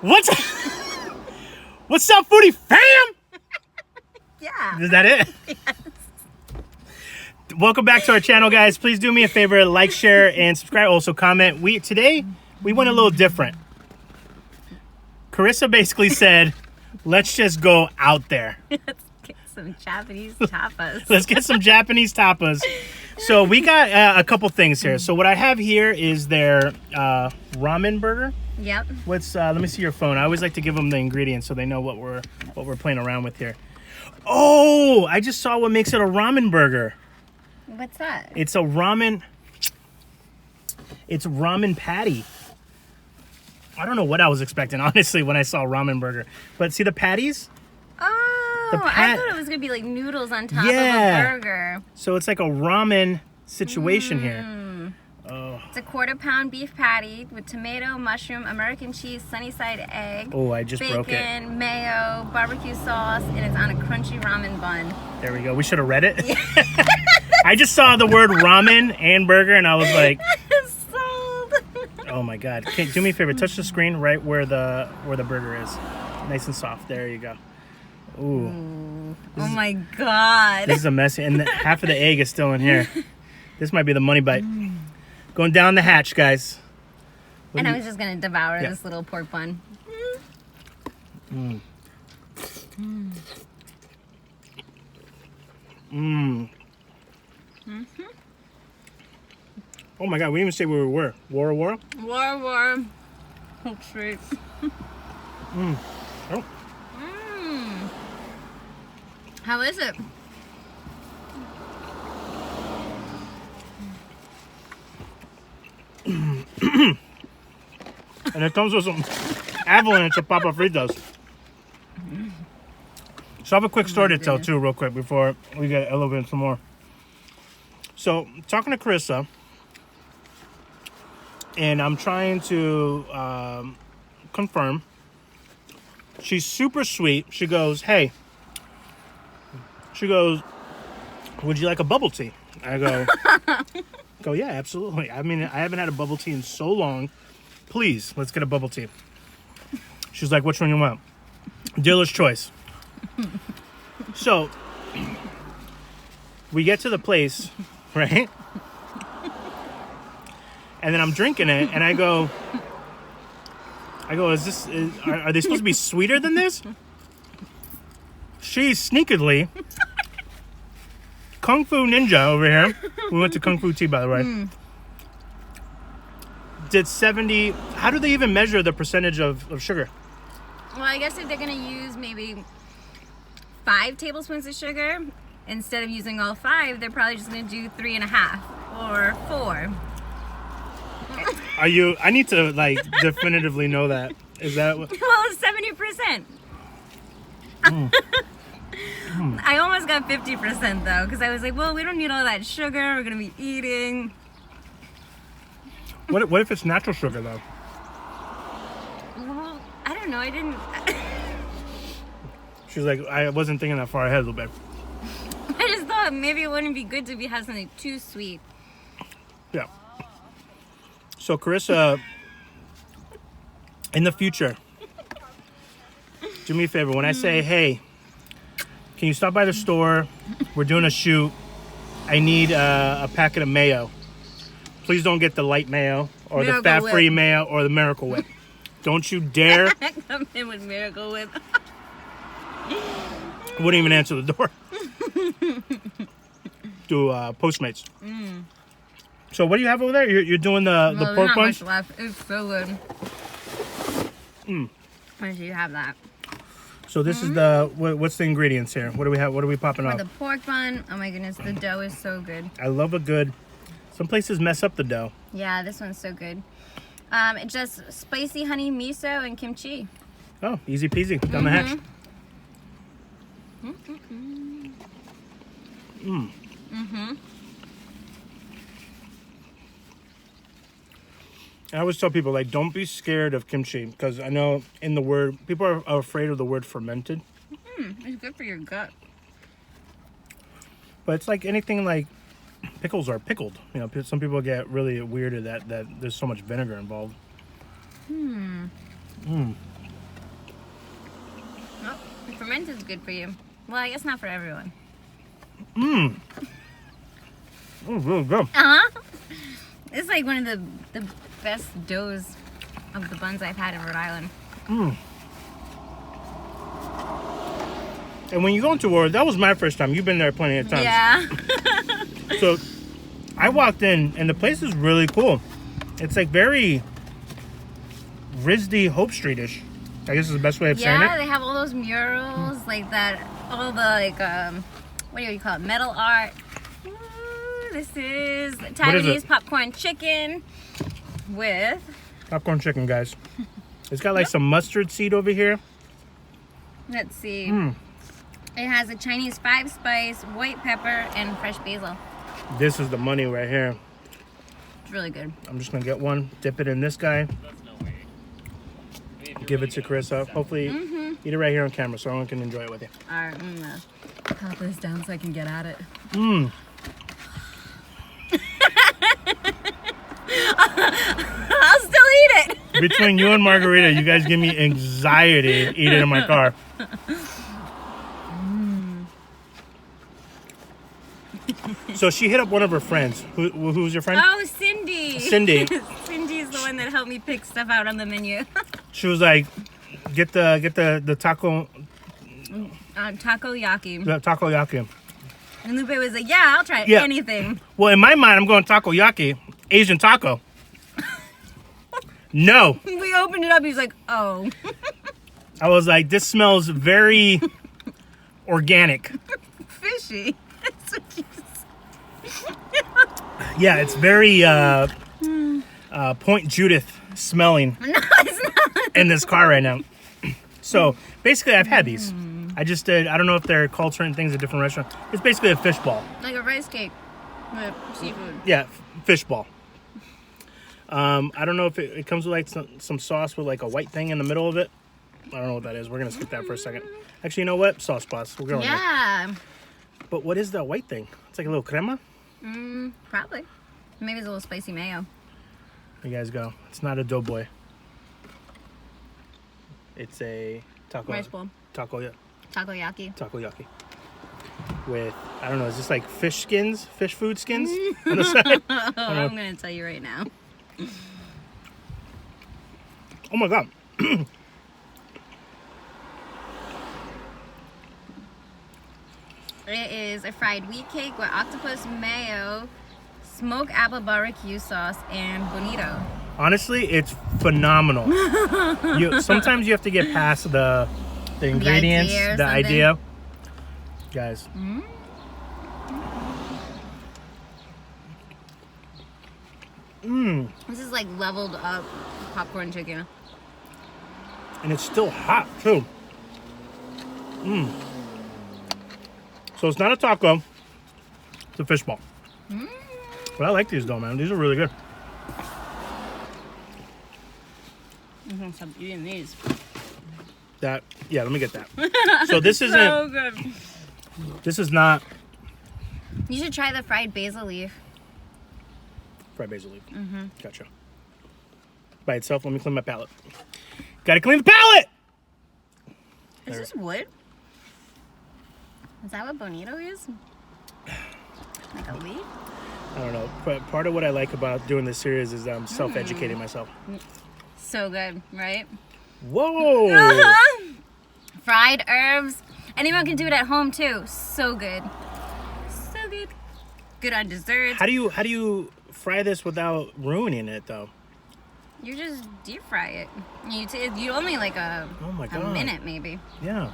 What's what's up, foodie fam? Yeah. Is that it? Yes. Welcome back to our channel, guys. Please do me a favor, like, share, and subscribe. Also comment. Today we went a little different. Carissa basically said, let's just go out there. Let's get some Japanese tapas. Let's get some Japanese tapas. So we got a couple things here. So what I have here is their ramen burger. Yep. Let me see your phone. I always like to give them the ingredients so they know what we're playing around with here. Oh, I just saw what makes it a ramen burger. What's that? It's ramen patty. I don't know what I was expecting, honestly, when I saw ramen burger. But see the patties? Oh, I thought it was going to be like noodles on top of a burger. So it's like a ramen situation here. Oh. It's a 1/4 pound beef patty with tomato, mushroom, American cheese, sunny side egg. Oh, I just broke it. Bacon, mayo, barbecue sauce, and it's on a crunchy ramen bun. There we go. We should have read it. I just saw the word ramen and burger, and I was like, sold. oh my God. Do me a favor. Touch the screen right where the burger is. Nice and soft. There you go. Ooh. Oh my God. This is a mess. And half of the egg is still in here. This might be the money bite. Going down the hatch, guys. And I was just going to devour this little pork bun. Oh my God, we didn't even say where we were. Wara Wara? Wara Wara. Hope Street. Oh. How is it? And it comes with some avalanche of Papa Fritas. So I have a quick story to tell too, real quick, before we get elevated some more. So, talking to Carissa, and I'm trying to confirm. She's super sweet. She goes, hey. She goes, would you like a bubble tea? I go, yeah, absolutely. I mean, I haven't had a bubble tea in so long. Please, let's get a bubble tea. She's like, which one you want? Dealer's choice. So, we get to the place, right? And then I'm drinking it, and I go, are they supposed to be sweeter than this? She sneakily, Kung Fu Ninja over here, we went to Kung Fu Tea, by the way, did 70, how do they even measure the percentage of sugar? Well, I guess if they're going to use maybe 5 tablespoons of sugar, instead of using all 5, they're probably just going to do 3.5 or 4. I need to, like, definitively know that. Is that what? Well, it's 70%. I almost got 50% though, because I was like, well, we don't need all that sugar. We're going to be eating. What if it's natural sugar, though? Well, I don't know. I didn't. She's like, I wasn't thinking that far ahead a little bit. I just thought maybe it wouldn't be good to have something too sweet. Yeah. So, Carissa, in the future, do me a favor. When I say, hey, can you stop by the store? We're doing a shoot. I need a packet of mayo. Please don't get the light mayo or the fat-free mayo or the Miracle Whip. Don't you dare. Come in with Miracle Whip. Wouldn't even answer the door. Do Postmates. So what do you have over there? You're doing the pork buns? Much left. It's so good. Why do you have that? So this is what's the ingredients here? What do we have? What are we popping off? The pork bun. Oh my goodness, the dough is so good. I love a good. Some places mess up the dough. Yeah, this one's so good. It's just spicy honey miso and kimchi. Oh, easy peasy. Down the hatch. I always tell people, like, don't be scared of kimchi, because I know in the word, people are afraid of the word fermented. It's good for your gut. But it's like anything, like pickles are pickled. You know, some people get really weirded that there's so much vinegar involved. meat is good for you. Well, I guess not for everyone. Oh, really good. It's like one of the best doughs of the buns I've had in Rhode Island. And when you go into Wara, that was my first time. You've been there plenty of times. Yeah. So I walked in, and the place is really cool. It's like very RISD Hope Street-ish. I guess is the best way of saying it. Yeah, they have all those murals, like that, all the, like, what do you call it, metal art. Ooh, this is Taiwanese popcorn chicken with... Popcorn chicken, guys. It's got like some mustard seed over here. Let's see. It has a Chinese 5-spice, white pepper, and fresh basil. This is the money right here. It's really good. I'm just gonna get one, dip it in this guy, give it to Carissa. Hopefully, eat it right here on camera so everyone can enjoy it with you. All right, I'm gonna pop this down so I can get at it. I'll still eat it. Between you and Margarita, you guys give me anxiety eating in my car. So she hit up one of her friends. Who's your friend? Oh, Cindy. Cindy. Cindy's the one that helped me pick stuff out on the menu. She was like, get the taco. Taco Yaki. The taco yaki. And Lupe was like, yeah, I'll try anything. Well, in my mind, I'm going taco yaki, Asian taco. No. We opened it up. He was like, oh. I was like, this smells very organic. Fishy. That's what you said. Yeah, it's very Point Judith smelling. No, it's not. In this car right now. So basically, I've had these. I just did. I don't know if they're called certain things at different restaurants. It's basically a fish ball. Like a rice cake with seafood. Yeah, fish ball. I don't know if it comes with like some sauce with like a white thing in the middle of it. I don't know what that is. We're gonna skip that for a second. Actually, you know what? Sauce plus. We'll go. Yeah. But what is the white thing? It's like a little crema. Probably. Maybe it's a little spicy mayo. There you guys go. It's not a doughboy. It's a taco. Rice bowl. Taco, yeah. Taco Yaki. Taco yaki. With, I don't know, is this like fish skins? Fish food skins on the side? I'm going to tell you right now. Oh my God. It is a fried wheat cake with octopus mayo, smoked apple barbecue sauce, and bonito. Honestly, it's phenomenal. Sometimes you have to get past the ingredients, the idea. Guys. This is like leveled up popcorn chicken. And it's still hot too. So it's not a taco, it's a fish ball. But I like these though, man. These are really good. I'm gonna stop eating these. Yeah, let me get that. So this isn't. So good. This is not You should try the fried basil leaf. fried basil leaf. Gotcha. By itself, let me clean my palate. Gotta clean the palate! Is this wood? Is that what bonito is? Like a leaf? I don't know. But part of what I like about doing this series is that I'm self-educating myself. So good, right? Whoa! Fried herbs. Anyone can do it at home too. So good. So good. Good on desserts. How do you fry this without ruining it though? You just deep fry it. You only like a minute maybe. Yeah.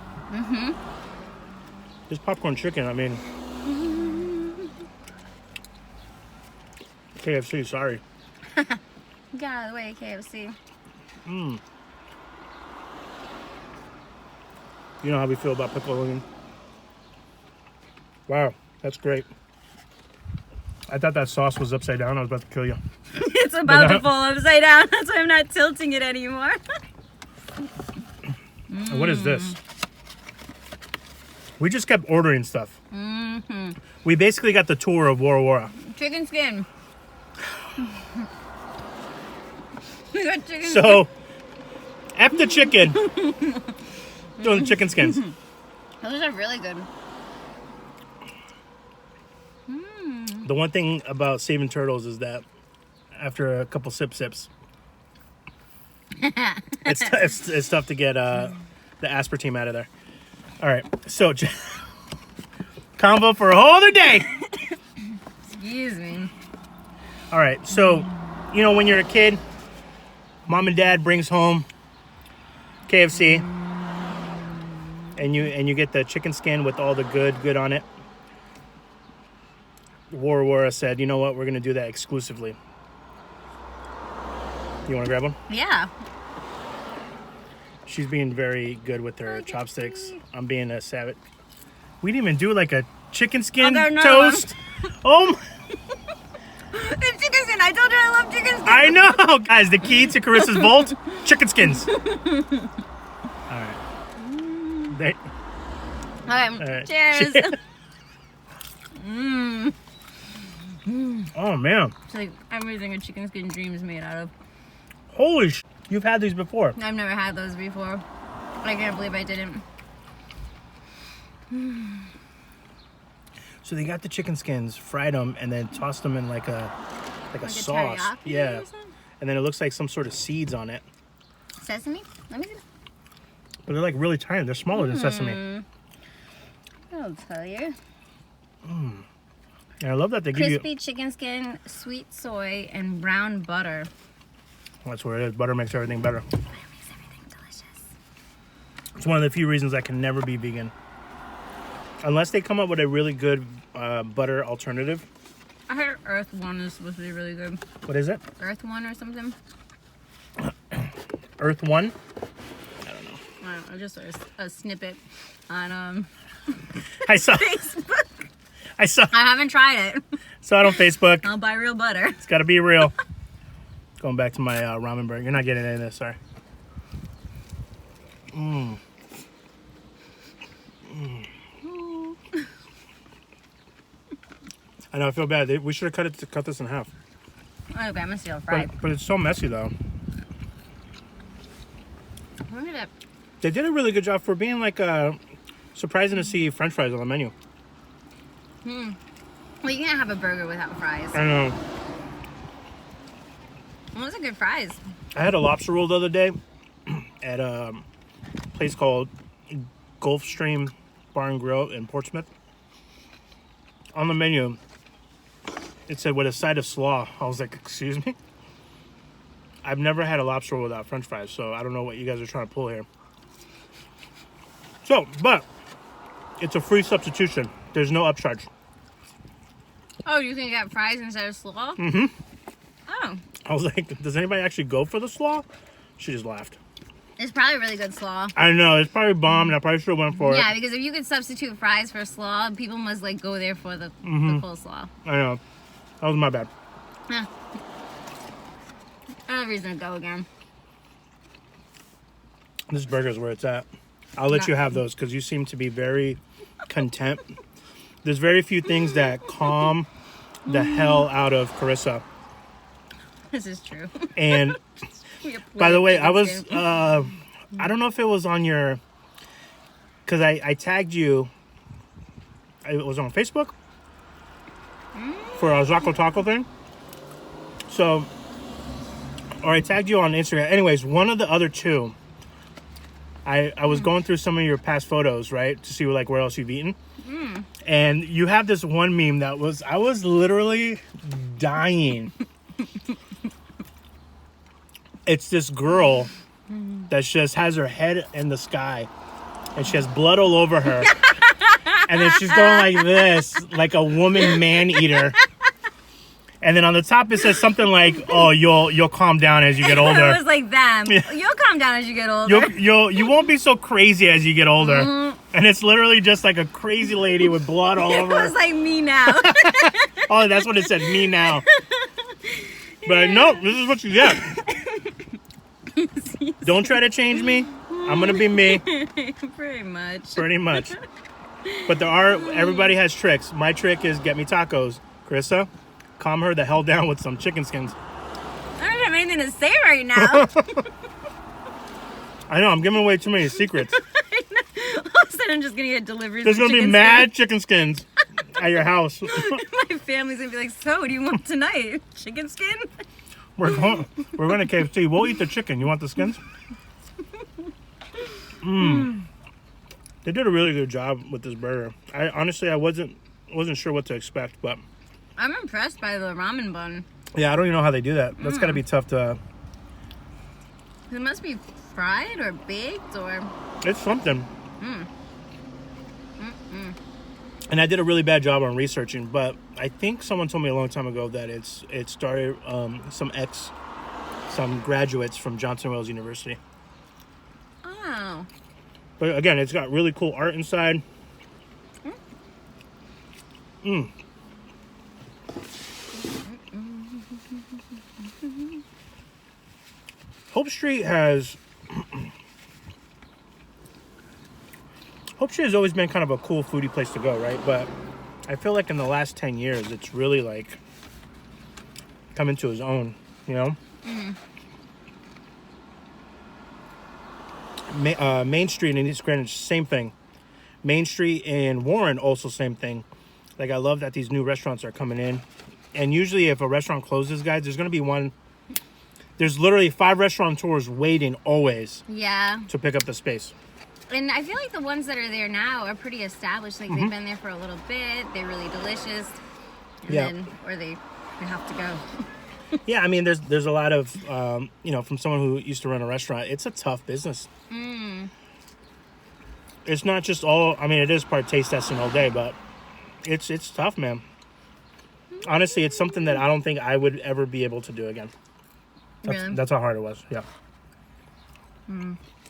This popcorn chicken, I mean, KFC, sorry. Get out of the way, KFC. You know how we feel about pickling. Wow, that's great. I thought that sauce was upside down. I was about to kill you. It's about to fall upside down. That's why I'm not tilting it anymore. What is this? We just kept ordering stuff. We basically got the tour of Wara Wara. Chicken skin. We got chicken skin. So, after chicken, doing the chicken skins. Those are really good. The one thing about saving turtles is that after a couple sips, it's tough to get the aspartame out of there. All right, so combo for a whole other day. Excuse me. All right, so when you're a kid, mom and dad brings home KFC, and you get the chicken skin with all the good on it. Wara Wara said, you know what, we're gonna do that exclusively. You want to grab one? Yeah. She's being very good with her chopsticks. I'm being a savage. We didn't even do like a chicken skin toast. Oh my. It's chicken skin. I told you I love chicken skin. I know. Guys, the key to Carissa's vault, chicken skins. All right. All right. Cheers. Oh, man. It's like everything a chicken skin dream is made out of. Holy sh! You've had these before. I've never had those before. I can't believe I didn't. So they got the chicken skins, fried them, and then tossed them in like a sauce. Teriyaki Yeah. or something? And then it looks like some sort of seeds on it. Sesame? Let me see. But they're like really tiny. They're smaller than sesame. I'll tell you. And I love that they give Crispy chicken skin, sweet soy, and brown butter. That's what it is. Butter makes everything better. Butter makes everything delicious. It's one of the few reasons I can never be vegan. Unless they come up with a really good butter alternative. I heard Earth One is supposed to be really good. What is it? Earth One or something? Earth One? I don't know. Just a snippet on I saw. Facebook. I haven't tried it. saw it on Facebook. I'll buy real butter. It's got to be real. Going back to my ramen burger. You're not getting any of this, sorry. I know, I feel bad. We should have cut this in half. Okay, I'm gonna steal fried. But it's so messy, though. Look at that. They did a really good job for being like surprising to see French fries on the menu. Well, you can't have a burger without fries. I know. Well, those are good fries. I had a lobster roll the other day at a place called Gulfstream Bar and Grill in Portsmouth. On the menu, it said with a side of slaw. I was like, excuse me? I've never had a lobster roll without French fries, so I don't know what you guys are trying to pull here. So, but it's a free substitution. There's no upcharge. Oh, you can get fries instead of slaw? Mm-hmm. Oh. I was like, does anybody actually go for the slaw? She just laughed. It's probably really good slaw. I know, it's probably bomb, and I probably should have went for it. Yeah, because if you could substitute fries for slaw, people must like go there for the full slaw. I know. That was my bad. Yeah. Another reason to go again. This burger's where it's at. I'll let you have those because you seem to be very content. There's very few things that calm the hell out of Carissa. This is true. And by the way, I was, I don't know if it was on your, because I tagged you, it was on Facebook for a Zaco Taco thing. So, or I tagged you on Instagram. Anyways, one of the other two, I was going through some of your past photos, right, to see like where else you've eaten. And you have this one meme that I was literally dying. It's this girl that just has her head in the sky and she has blood all over her. And then she's going like this, like a woman man-eater. And then on the top it says something like, "Oh, you'll calm down as you get older." It was like them. Yeah. You'll calm down as you get older. You won't be so crazy as you get older. And it's literally just like a crazy lady with blood all over. It was like me now. Oh, that's what it said, me now. But no, this is what you get. Don't try to change me. I'm gonna be me. Pretty much. Pretty much. But everybody has tricks. My trick is get me tacos. Carissa, calm her the hell down with some chicken skins. I don't have anything to say right now. I know, I'm giving away too many secrets. All of a sudden I'm just gonna get deliveries. There's gonna be mad chicken skins at your house. My family's gonna be like, so what do you want tonight? Chicken skin? We're going to KFC. We'll eat the chicken. You want the skins? They did a really good job with this burger. I wasn't sure what to expect, but I'm impressed by the ramen bun. yeah, I don't even know how they do that. That's gotta be tough to. It must be fried or baked or. It's something. And I did a really bad job on researching, but I think someone told me a long time ago that it started some graduates from Johnson Wales University. Oh. But again, it's got really cool art inside. Hope Street has always been kind of a cool foodie place to go, right? But I feel like in the last 10 years, it's really like come into its own, you know? Main Street in East Greenwich, same thing. Main Street in Warren, also same thing. Like, I love that these new restaurants are coming in. And usually if a restaurant closes, guys, there's going to be one. There's literally 5 restaurateurs waiting always to pick up the space. And I feel like the ones that are there now are pretty established. Like, they've been there for a little bit. They're really delicious. And or they have to go. Yeah, I mean, there's a lot of, from someone who used to run a restaurant, it's a tough business. It's not just all, I mean, it is part taste testing all day, but it's tough, man. Honestly, it's something that I don't think I would ever be able to do again. That's how hard it was, yeah.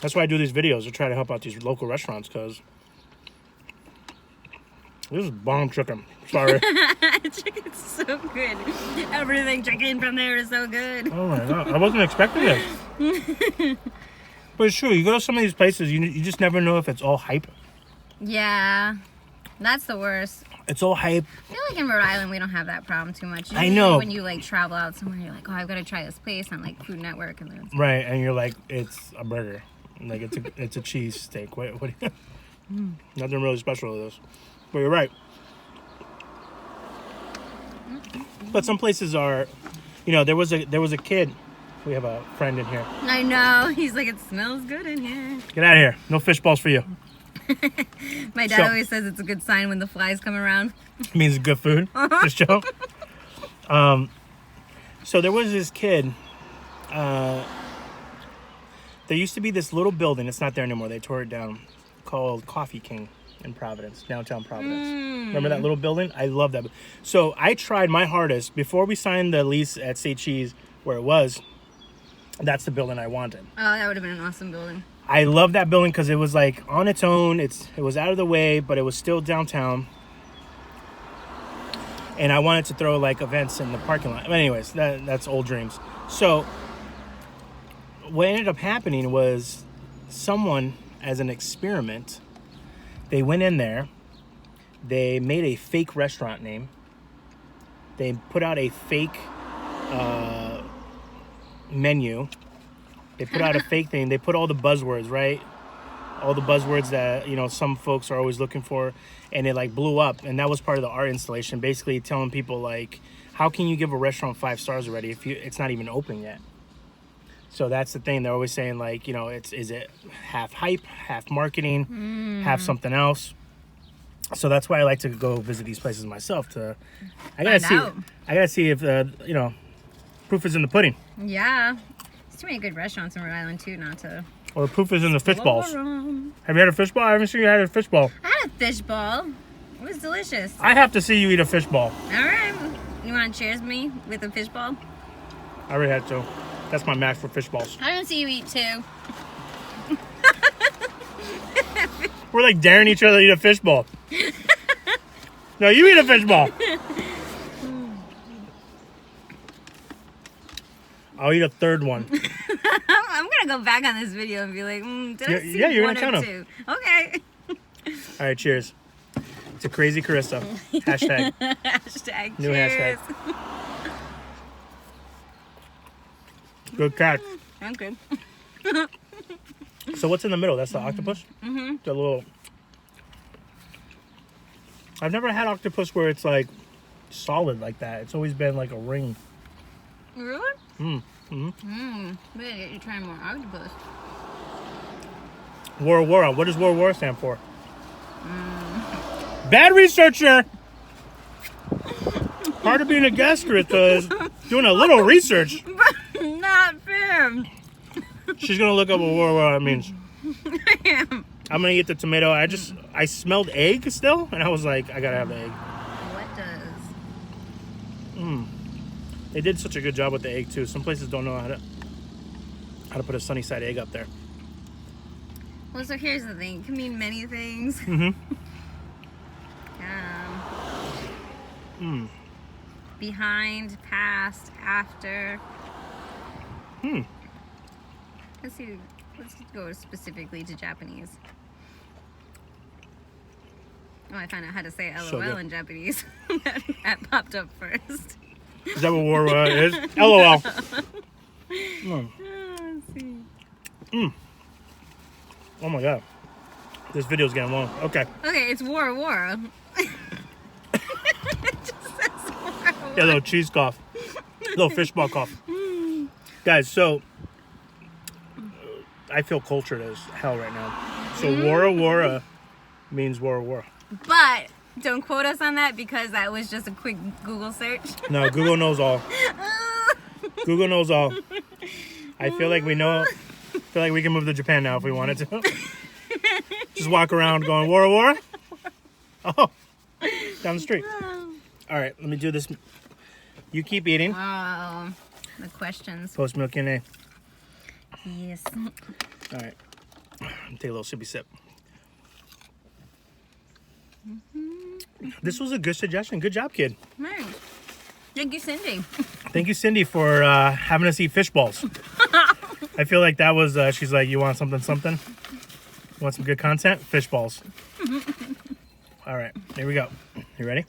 That's why I do these videos, to try to help out these local restaurants, because this is bomb chicken. Sorry. Chicken's so good. Everything chicken from there is so good. Oh my God, I wasn't expecting this. But it's true, you go to some of these places, you just never know if it's all hype. Yeah, that's the worst. It's all hype. I feel like in Rhode Island we don't have that problem too much. I know. When you like travel out somewhere, you're like, oh, I've got to try this place on like Food Network, and then right, and you're like, it's a burger, like it's a cheese steak. What? Nothing really special to this. But you're right. But some places are, there was a kid. We have a friend in here. I know. He's like, it smells good in here. Get out of here. No fish balls for you. My dad always says it's a good sign when the flies come around. It means good food. This show. So there was this kid. There used to be this little building. It's not there anymore. They tore it down. Called Coffee King in Providence, downtown Providence. Remember that little building? I love that. So I tried my hardest before we signed the lease at St. Cheese, where it was. That's the building I wanted. Oh, that would have been an awesome building. I love that building because it was like on its own. It was out of the way, but it was still downtown. And I wanted to throw like events in the parking lot. But anyways, that's old dreams. So what ended up happening was someone, as an experiment, they went in there. They made a fake restaurant name. They put out a fake menu. They put out a fake thing. They put all the buzzwords, right? All the buzzwords that, some folks are always looking for. And it like blew up. And that was part of the art installation. Basically telling people like, how can you give a restaurant 5 stars already if it's not even open yet? So that's the thing. They're always saying like, is it half hype, half marketing, half something else? So that's why I like to go visit these places myself. I gotta see if proof is in the pudding. Yeah. There's too many good restaurants in Rhode Island too, not to. Or the proof is in the fish balls. Have you had a fish ball? I haven't seen you had a fish ball. I had a fish ball. It was delicious. I have to see you eat a fish ball. All right. You want to cheers me with a fish ball? I already had to. That's my max for fish balls. I don't see you eat too. We're like daring each other to eat a fish ball. No, you eat a fish ball. I'll eat a third one. I'm gonna go back on this video and be like, did I see you're one gonna or count two? Okay. All right, cheers. It's a crazy Carissa. Hashtag. Hashtag New cheers. hashtag. Good catch. I'm good. So what's in the middle? That's the octopus? Mm-hmm. The little I've never had octopus where it's like solid like that. It's always been like a ring. Really? Mm-hmm. We gotta get you trying more octopus. Wara Wara. What does Wara Wara stand for? Bad researcher. Part of being a guest, Krista, is doing a little research. Not fair. She's gonna look up what Wara Wara means. I am. I'm gonna eat the tomato. I smelled egg still, and I was like, I gotta have the egg. What does? They did such a good job with the egg too. Some places don't know how to put a sunny side egg up there. Well, so here's the thing. It can mean many things. Behind, past, after. Let's see. Let's go specifically to Japanese. Oh, I found out how to say LOL So in Japanese. That popped up first. Is that what Wara Wara is? LOL. Let's see. Oh my god. This video's getting long. Okay. Okay, it's Wara Wara. It just says Wara Wara. Yeah, little cheese cough. Little fishball cough. Guys, so I feel cultured as hell right now. So Wara Wara means Wara Wara. But don't quote us on that because that was just a quick Google search. No, Google knows all. Google knows all. I feel like we know. I feel like we can move to Japan now if we wanted to. Just walk around going Wara Wara. Oh, down the street. All right, let me do this. You keep eating. Oh, the questions. Post milk Q&A. Yes. All right, take a little sippy sip. This was a good suggestion. Good job, kid. Nice. Thank you, Cindy. Thank you, Cindy, for having us eat fish balls. I feel like that was, she's like, you want something? You want some good content? Fish balls. All right, here we go. You ready?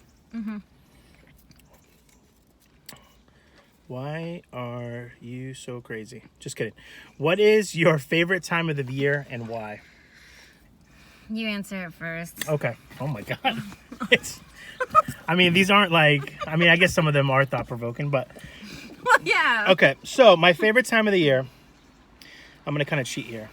Why are you so crazy? Just kidding. What is your favorite time of the year and why? You answer it first. Okay. Oh my God. These aren't like, I guess some of them are thought-provoking, but. Well, yeah. Okay, so my favorite time of the year, I'm going to kind of cheat here.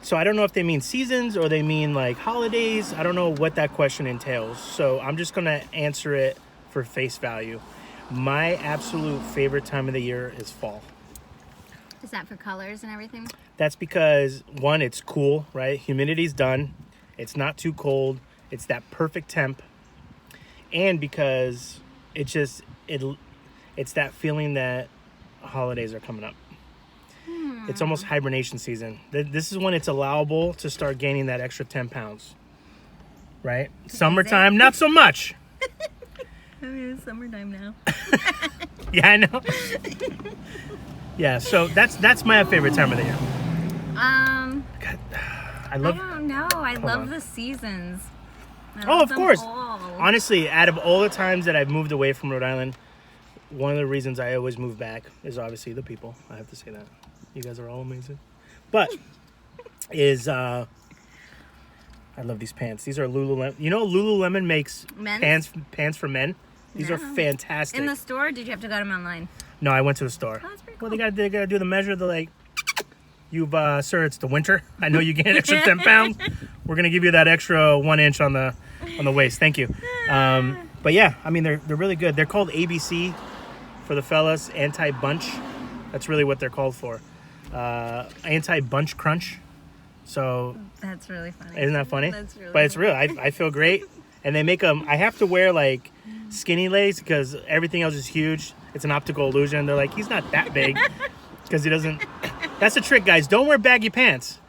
So I don't know if they mean seasons or they mean like holidays. I don't know what that question entails. So I'm just going to answer it for face value. My absolute favorite time of the year is fall. Is that for colors and everything? That's because, one, it's cool, right? Humidity's done. It's not too cold. It's that perfect temp. And because it's that feeling that holidays are coming up. It's almost hibernation season. This is when it's allowable to start gaining that extra 10 pounds. Right? Summertime, not so much. It's summertime now. Yeah, I know. Yeah, so that's my favorite time of the year. God, I don't know. I love the seasons. Of course. All. Honestly, out of all the times that I've moved away from Rhode Island, one of the reasons I always move back is obviously the people. I have to say that. You guys are all amazing. But I love these pants. These are Lululemon. You know Lululemon makes pants for men? These are fantastic. In the store, or did you have to go to them online? No, I went to the store. Oh, that's pretty cool. Well, they gotta do the measure. They're like, sir, it's the winter. I know you gain an extra 10 pounds. We're gonna give you that extra 1 inch on the waist. Thank you. But yeah, they're really good. They're called ABC for the fellas. Anti-bunch. That's really what they're called for. Anti-bunch crunch. So that's really funny. Isn't that funny? That's really But it's real. I feel great. And they make them. I have to wear like skinny legs because everything else is huge. It's an optical illusion. They're like, he's not that big because he doesn't. That's the trick, guys. Don't wear baggy pants.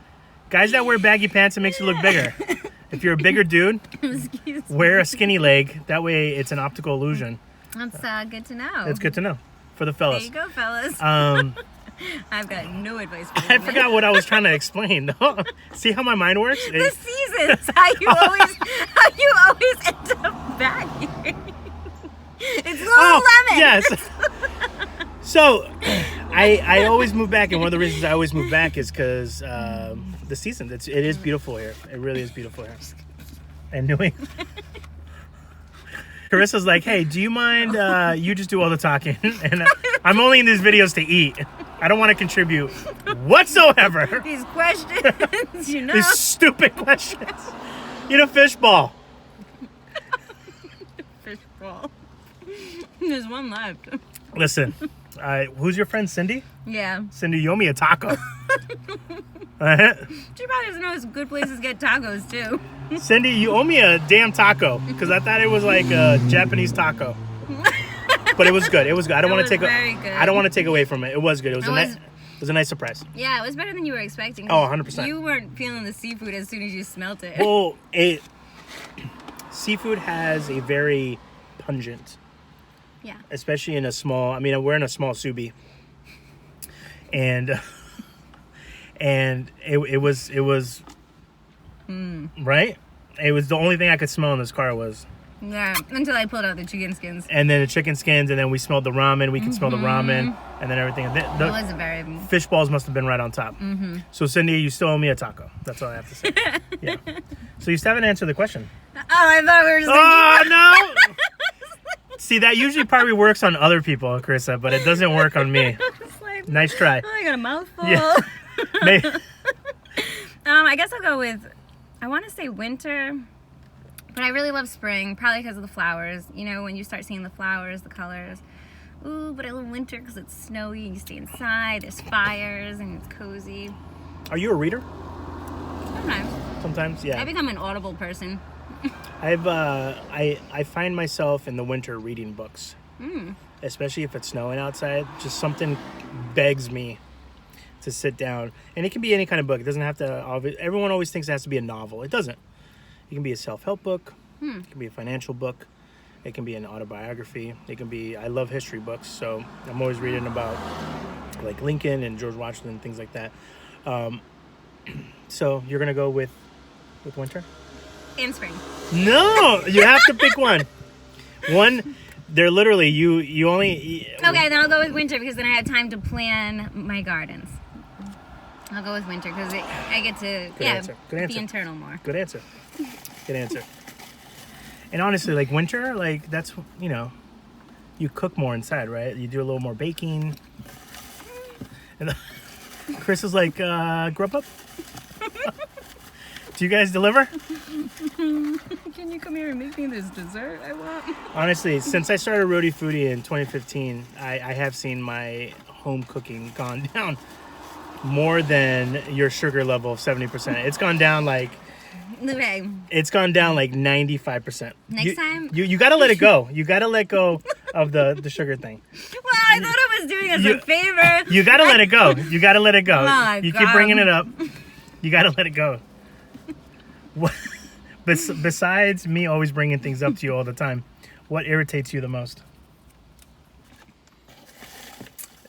Guys that wear baggy pants, it makes you look bigger. If you're a bigger dude, wear a skinny leg. That way, it's an optical illusion. That's good to know. It's good to know for the fellas. There you go, fellas. I've got no advice for you. I forgot what I was trying to explain. See how my mind works? The seasons. How you always end up baggy. It's Lululemon. Yes. So, I always move back, and one of the reasons I always move back is because the season. It is beautiful here. It really is beautiful here. and New England. Carissa's like, hey, do you mind you just do all the talking? And I'm only in these videos to eat. I don't want to contribute whatsoever. These questions, you know. These stupid questions. Eat a fishball. Fishball. There's one left. Listen, who's your friend, Cindy? Yeah. Cindy, you owe me a taco. She probably doesn't know some good places to get tacos, too. Cindy, you owe me a damn taco because I thought it was like a Japanese taco. But it was good. It was good. I don't want to take away from it. It was good. It was a nice surprise. Yeah, it was better than you were expecting. Oh, 100%. You weren't feeling the seafood as soon as you smelt it. Well, seafood has a very pungent. Yeah. Especially in a small. I mean, we're in a small subi, and it was right. It was the only thing I could smell in this car was. Yeah, until I pulled out the chicken skins. And then the chicken skins, and then we smelled the ramen. We could smell the ramen, and then everything. The was very... fish balls must have been right on top. Mm-hmm. So, Cindy, you still owe me a taco. That's all I have to say. Yeah. So, you still haven't answered the question. Oh, I thought we were just... Oh, no! See, that usually probably works on other people, Carissa, but it doesn't work on me. Like, nice try. Oh, I got a mouthful. Yeah. I guess I'll go with... I want to say winter... But I really love spring, probably because of the flowers. You know, when you start seeing the flowers, the colors. Ooh, but I love winter because it's snowy and you stay inside. There's fires and it's cozy. Are you a reader? Sometimes. Sometimes, yeah. I become an Audible person. I find myself in the winter reading books. Especially if it's snowing outside. Just something begs me to sit down. And it can be any kind of book. It doesn't have to... Everyone always thinks it has to be a novel. It doesn't. It can be a self-help book. It can be a financial book. It can be an autobiography. It can be... I love history books, so I'm always reading about like Lincoln and George Washington and things like that. So you're going to go with winter? And spring. No! You have to pick one. One... They're literally... You only... Okay, then I'll go with winter because then I have time to plan my gardens. I'll go with winter because I get to be internal more. Good answer. Good answer. And honestly, like winter, like that's, you know, you cook more inside, right? You do a little more baking. And Chris is like, grub up? Do you guys deliver? Can you come here and make me this dessert I want? Honestly, since I started Rhode Foodie in 2015, I have seen my home cooking gone down more than your sugar level of 70%. It's gone down like... Okay. It's gone down like 95%. Next time? You got to let it go. You got to let go of the sugar thing. Well, I thought I was doing us a favor. You got to let it go. You got to let it go. Oh, you keep bringing it up. You got to let it go. Besides me always bringing things up to you all the time, what irritates you the most?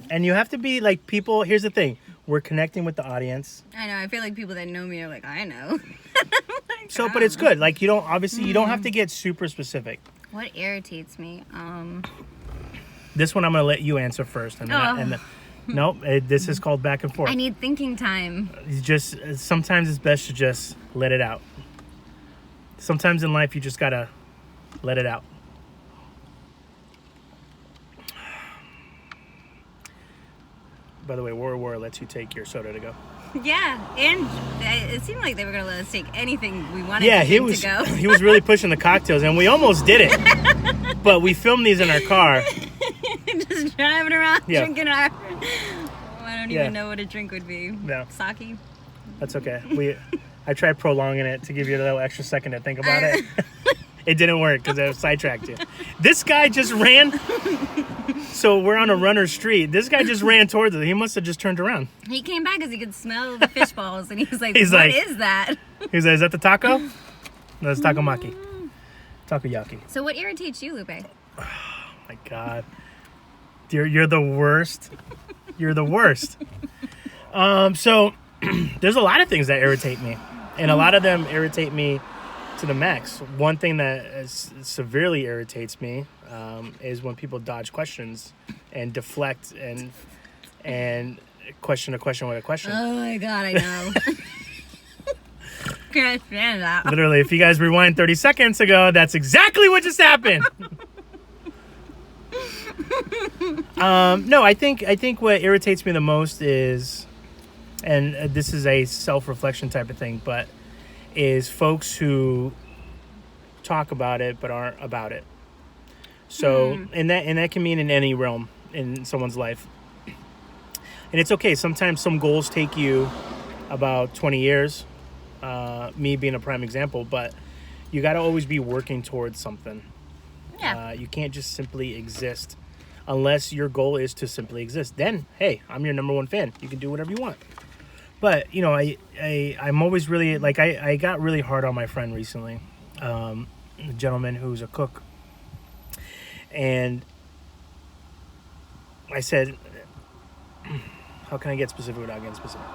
And you have to be like people. Here's the thing. We're connecting with the audience. I know. I feel like people that know me are like, I know. So, but it's good. Like, you don't have to get super specific. What irritates me? This one I'm going to let you answer first. Nope, this is called back and forth. I need thinking time. Sometimes it's best to just let it out. Sometimes in life, you just got to let it out. By the way, Wara Wara lets you take your soda to go. Yeah, and it seemed like they were going to let us take anything we wanted to go. He was really pushing the cocktails, and we almost did it. But we filmed these in our car. Just driving around, drinking our... I don't even know what a drink would be. No. Sake? That's okay. I tried prolonging it to give you a little extra second to think about it. It didn't work because I sidetracked you. This guy just ran... So we're on a runner street. This guy just ran towards it. He must have just turned around. He came back because he could smell the fish balls, and he was like, "What is that?" He's like, "Is that the taco?" No, it's takomaki. Takoyaki. So what irritates you, Lupe? Oh my God, you're the worst. You're the worst. So there's a lot of things that irritate me, and a lot of them irritate me to the max. One thing that severely irritates me is when people dodge questions and deflect and question a question with a question. Oh my God, I know. can't stand that. Literally, if you guys rewind 30 seconds ago, that's exactly what just happened. No, I think what irritates me the most is, and this is a self-reflection type of thing, but is folks who talk about it but aren't about it. So, and that can mean in any realm in someone's life. And it's okay. Sometimes some goals take you about 20 years, me being a prime example, but you got to always be working towards something. Yeah. You can't just simply exist unless your goal is to simply exist. Then, hey, I'm your number one fan. You can do whatever you want. But, you know, I'm always really, like, I got really hard on my friend recently, a gentleman who's a cook. And I said, how can I get specific without getting specific?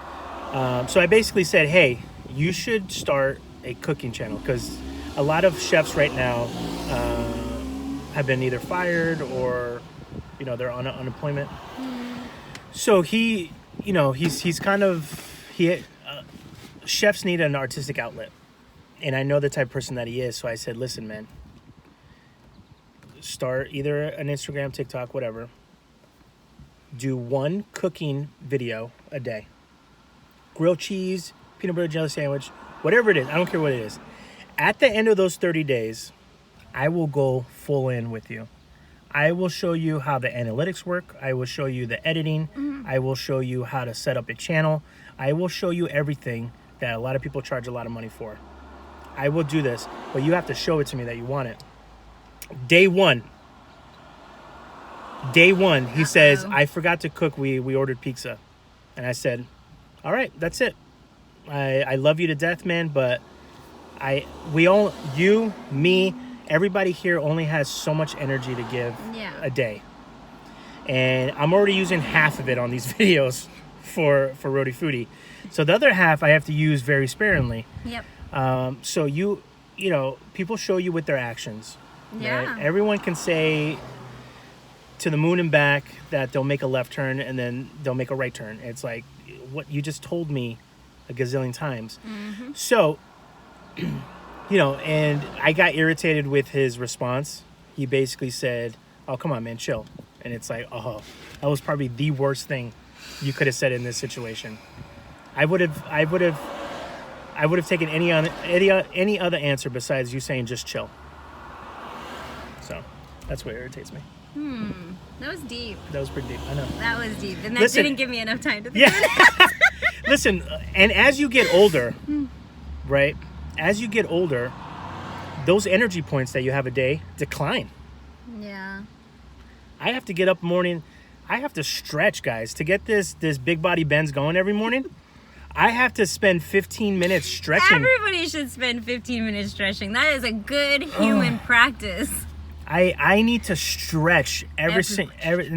So I basically said, hey, you should start a cooking channel, because a lot of chefs right now have been either fired or, you know, they're on unemployment. So he, you know, he's kind of, chefs need an artistic outlet. And I know the type of person that he is. So I said, listen, man, start either an Instagram, TikTok, whatever. Do one cooking video a day. Grilled cheese, peanut butter jelly sandwich, whatever it is. I don't care what it is. At the end of those 30 days, I will go full in with you. I will show you how the analytics work. I will show you the editing. I will show you how to set up a channel. I will show you everything that a lot of people charge a lot of money for. I will do this, but you have to show it to me that you want it. Day one, he says, I forgot to cook. We ordered pizza. And I said, all right, that's it. I love you to death, man, but you, me, everybody here only has so much energy to give a day. And I'm already using half of it on these videos for Rhode Foodie. So the other half I have to use very sparingly. Yep. So you know, people show you with their actions. Yeah. Right? Everyone can say to the moon and back that they'll make a left turn and then they'll make a right turn. It's like what you just told me a gazillion times. Mm-hmm. So, you know, and I got irritated with his response. He basically said, oh, come on, man, chill. And it's like, oh, that was probably the worst thing you could have said in this situation. I would have taken any other answer besides you saying just chill. So that's what irritates me. That was deep. That was pretty deep. I know. That was deep, and that didn't give me enough time to think. Yeah. Listen, and as you get older, right? As you get older, those energy points that you have a day decline. Yeah. I have to get up morning. I have to stretch, guys, to get this big body Benz going every morning. I have to spend 15 minutes stretching. Everybody should spend 15 minutes stretching. That is a good human practice. I need to stretch every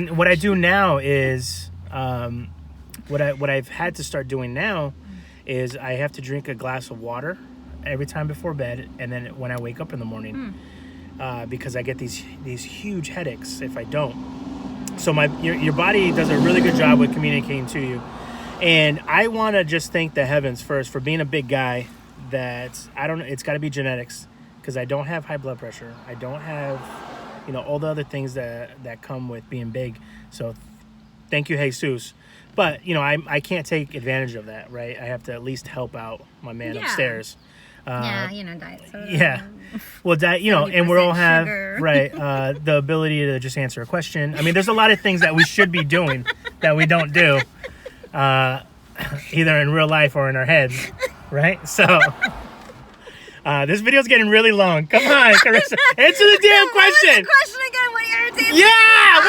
what I do now is what I've had to start doing now is I have to drink a glass of water every time before bed, and then when I wake up in the morning, because I get these huge headaches if I don't. So your body does a really good job with communicating to you. And I want to just thank the heavens first for being a big guy. It's got to be genetics, because I don't have high blood pressure. I don't have, you know, all the other things that come with being big. So thank you, Jesus. But, you know, I can't take advantage of that, right? I have to at least help out my man upstairs. You know, diet soda. Yeah. Well, you know, and we all have, sugar. right, the ability to just answer a question. I mean, there's a lot of things that we should be doing that we don't do. Either in real life or in our heads, right? So this video's getting really long. Come on, Carissa, answer the damn question. What was the question again? What irritates me? Yeah,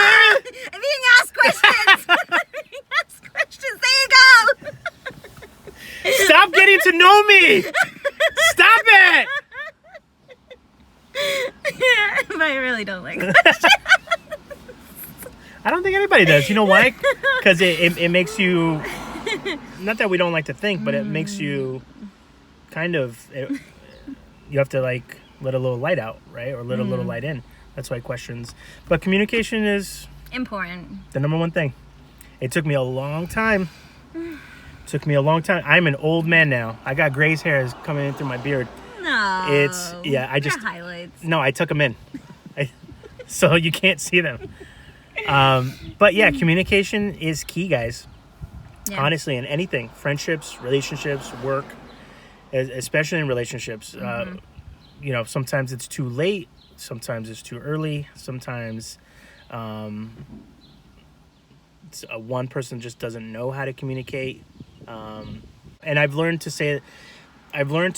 I'm being asked questions. Being asked questions. There you go. Stop getting to know me. Stop it. But I really don't like questions. I don't think anybody does. You know why? Because it makes you, not that we don't like to think, but it makes you kind of, you have to like let a little light out, right? Or let a little light in. That's why questions. But communication is important. the number one thing. It took me a long time Took me a long time. I'm an old man now. I got gray hairs coming in through my beard. No. I just... They're highlights. No, I took them in. So you can't see them. But yeah, communication is key, guys. Yeah. Honestly, in anything. Friendships, relationships, work, especially in relationships. You know, sometimes it's too late. Sometimes it's too early. Sometimes one person just doesn't know how to communicate. And I've learned to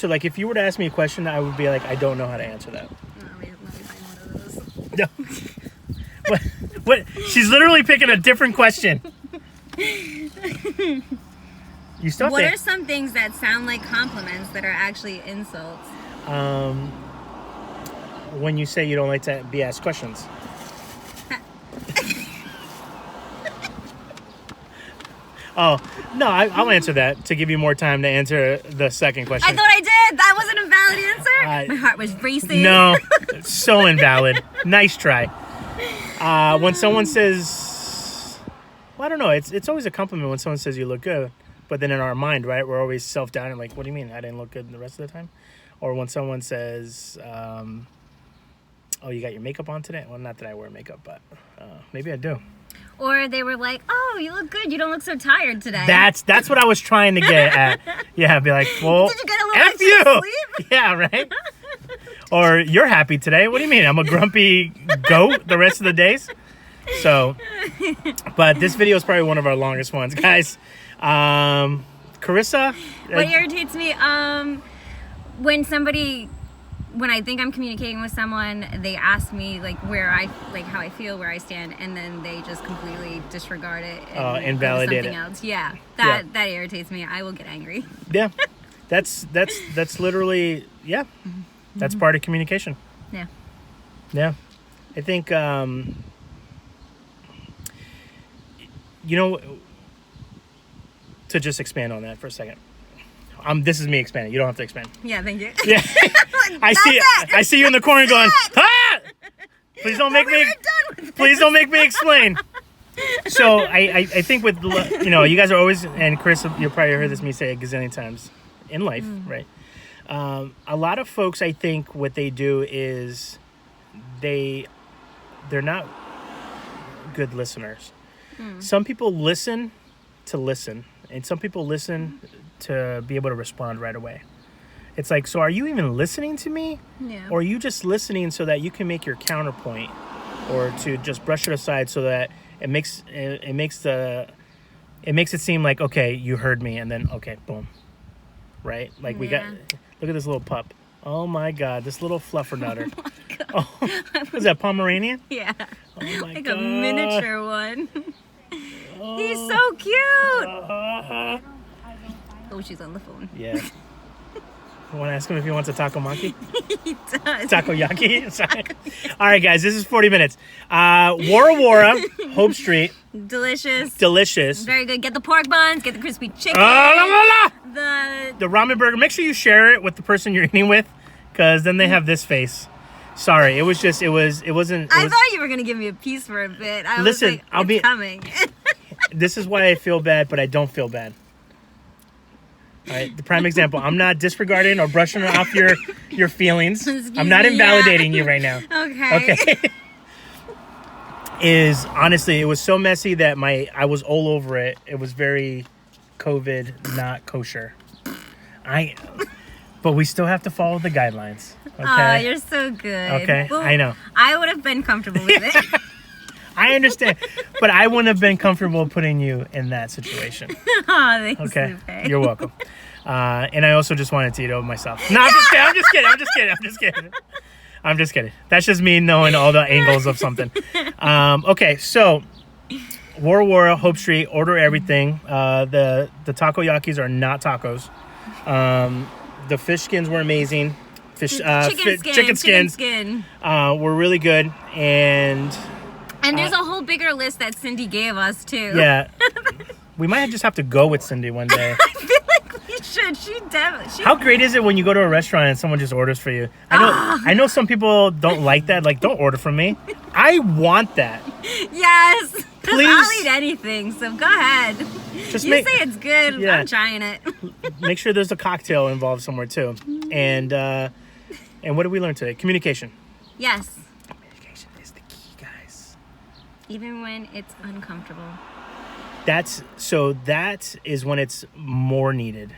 like, if you were to ask me a question, I would be like, I don't know how to answer that. Let me find one of those. No. What? She's literally picking a different question. You still What are some things that sound like compliments that are actually insults? When you say you don't like to be asked questions. Oh, no, I'll answer that to give you more time to answer the second question. I thought I did. That wasn't a valid answer. My heart was racing. No, so invalid. Nice try. When someone says, well, I don't know. It's always a compliment when someone says you look good. But then in our mind, right, we're always self-doubting. Like, what do you mean? I didn't look good the rest of the time? Or when someone says, oh, you got your makeup on today? Well, not that I wear makeup, but maybe I do. Or they were like, oh, you look good. You don't look so tired today. That's what I was trying to get at. Yeah, be like, well, did you get a little extra sleep? Yeah, right? Or you're happy today. What do you mean? I'm a grumpy goat the rest of the days? So, but this video is probably one of our longest ones. Guys, Carissa? What irritates me, when I think I'm communicating with someone, they ask me how I feel, where I stand, and then they just completely disregard it and invalidate something else. Yeah, that irritates me. I will get angry. Yeah, that's literally that's part of communication. Yeah. I think to just expand on that for a second. This is me expanding. You don't have to expand. Yeah, thank you. Yeah. I see you in the corner going, ah! Please don't make me explain. So I think with, you guys are always, and Chris, you'll probably heard me say a gazillion times in life, right? A lot of folks, I think what they do is they're not good listeners. Some people listen to listen, and some people listen to be able to respond right away. It's like, so are you even listening to me? Yeah. Or are you just listening so that you can make your counterpoint, or to just brush it aside so that it makes it seem like, okay, you heard me, and then okay, boom. Right? Like look at this little pup. Oh my God, this little fluffernutter. Oh, was that Pomeranian? Yeah. Oh my like God. A miniature one. He's so cute. Oh, she's on the phone. Yeah. I want to ask him if he wants a taco maki. He does. Taco Yaki. Sorry. All right, guys, this is 40 minutes. Wara Wara, Hope Street. Delicious. Very good. Get the pork buns. Get the crispy chicken. The ramen burger. Make sure you share it with the person you're eating with, because then they have this face. Sorry, it wasn't. I thought you were gonna give me a piece for a bit. Listen, it's coming. This is why I feel bad, but I don't feel bad. All right, the prime example. I'm not disregarding or brushing off your feelings. I'm not invalidating you right now. Okay. Honestly, it was so messy that I was all over it. It was very COVID, not kosher. But we still have to follow the guidelines. Okay? Oh, you're so good. Okay, well, I know. I would have been comfortable with it. I understand, but I wouldn't have been comfortable putting you in that situation. Oh, thanks. Okay, Lupe. You're welcome. And I also just wanted to eat over myself. No, I'm just kidding. That's just me knowing all the angles of something. Okay, so Wara Wara, Hope Street, order everything. The taco yakis are not tacos. The fish skins were amazing. Chicken skins were really good, and there's a whole bigger list that Cindy gave us too. Yeah, we might just have to go with Cindy one day. I feel like we should. She definitely. How great is it when you go to a restaurant and someone just orders for you? I know some people don't like that. Like, don't order from me. I want that. Yes. Please. I'll eat anything. So go ahead. Just You say it's good. Yeah. I'm trying it. make sure there's a cocktail involved somewhere too. And what did we learn today? Communication. Yes. Communication is the key, guys. Even when it's uncomfortable. That is when it's more needed,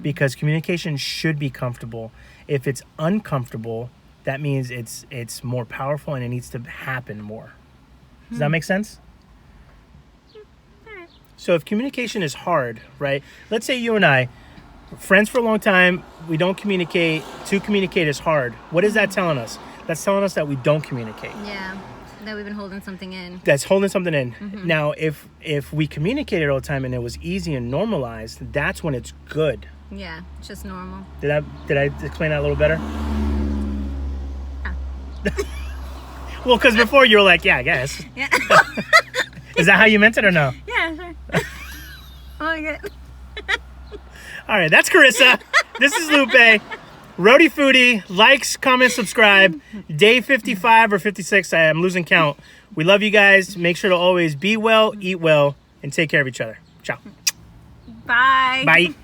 because communication should be comfortable. If it's uncomfortable, that means it's more powerful and it needs to happen more. Does that make sense? Alright. So if communication is hard, right? Let's say you and I, friends for a long time, we don't communicate. To communicate is hard. What is that telling us? That's telling us that we don't communicate. Yeah. That we've been holding something in. That's holding something in. Now, if we communicated all the time and it was easy and normalized, that's when it's good. Yeah. It's just normal. Did I explain that a little better? Well, because before you were like, yeah, I guess. Yeah. Is that how you meant it or no? Yeah, sure. Oh, good. All right, that's Carissa. This is Lupe. Rhode Foodie. Likes, comments, subscribe. Day 55 or 56. I'm losing count. We love you guys. Make sure to always be well, eat well, and take care of each other. Ciao. Bye. Bye.